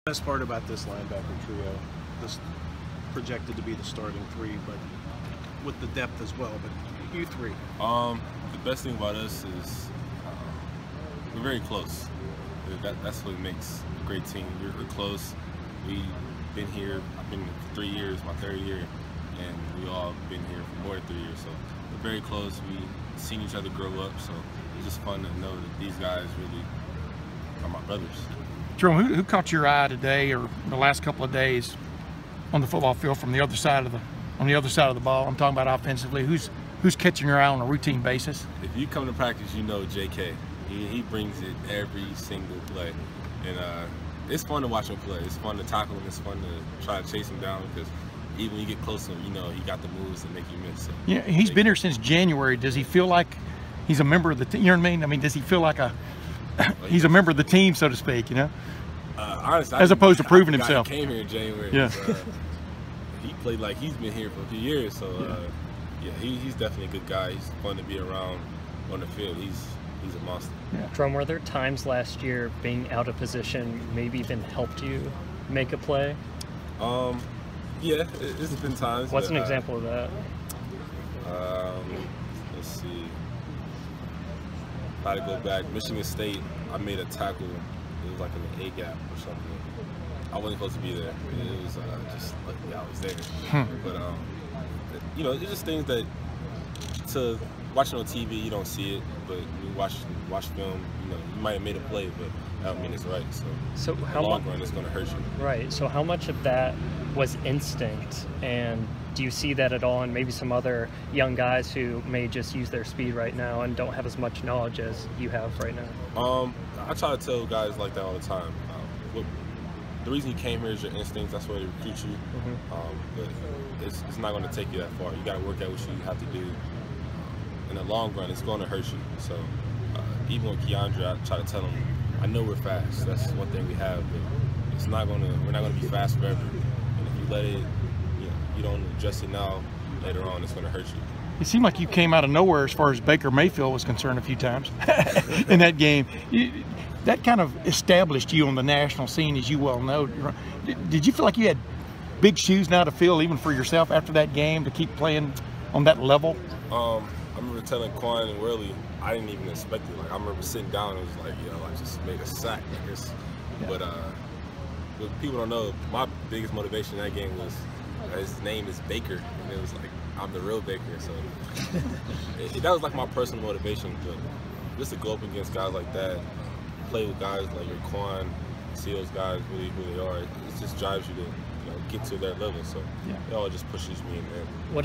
Best part about this linebacker trio, this projected to be the starting three, but with the depth as well. But you three. The best thing about us is we're very close. That's what makes a great team. We're close. We've been here. I've been here for 3 years, my third year, and we all been here for more than 3 years. So we're very close. We've seen each other grow up. So it's just fun to know that these guys really are my brothers. Jerome, who caught your eye today or the last couple of days on the football field from the other side of the ball? I'm talking about offensively. Who's catching your eye on a routine basis? If you come to practice, you know JK. He brings it every single play, and it's fun to watch him play. It's fun to tackle him. It's fun to try to chase him down because even when you get close to him, you know he got the moves to make you miss. So yeah, he's been here since January. Does he feel like he's a member of the team? You know what I mean? I mean, does he feel like he's a member of the team, so to speak? You know, honestly, as opposed to proving himself. He came here in January. Yeah. He played like he's been here for a few years. So yeah, he's definitely a good guy. He's fun to be around on the field. He's a monster. Yeah. Jerome, were there times last year being out of position maybe even helped you make a play? Yeah, it's been times. What's an example of that? Let's see. If I go back, Michigan State, I made a tackle. It was like in the A gap or something. I wasn't supposed to be there. It was just lucky I was there. But you know, it's just things that to watching on TV you don't see it, but when you watch film, you know, you might have made a play, but that don't mean it's right. So in the long run, it's going to hurt you. Right. So how much of that was instinct, and do you see that at all in maybe some other young guys who may just use their speed right now and don't have as much knowledge as you have right now? I try to tell guys like that all the time. The reason you came here is your instincts. That's why they recruit you. But it's not going to take you that far. You got to work out what you have to do. In the long run, it's going to hurt you. So even with Keandre, I try to tell him, I know we're fast. That's one thing we have, but it's not going to. We're not going to be fast forever. And if you let it, you don't adjust it now. Later on, it's going to hurt you. It seemed like you came out of nowhere as far as Baker Mayfield was concerned a few times in that game. That kind of established you on the national scene, as you well know. Did you feel like you had big shoes now to fill, even for yourself, after that game, to keep playing on that level? I remember telling Quan and Worley, I didn't even expect it. Like, I remember sitting down and it was like, I just made a sack. But what people don't know, my biggest motivation in that game was his name is Baker, and it was like, I'm the real Baker. So that was like my personal motivation. But just to go up against guys like that, play with guys like your Quan, see those guys really who they are, it just drives you to get to their level. So it all just pushes me in there. What is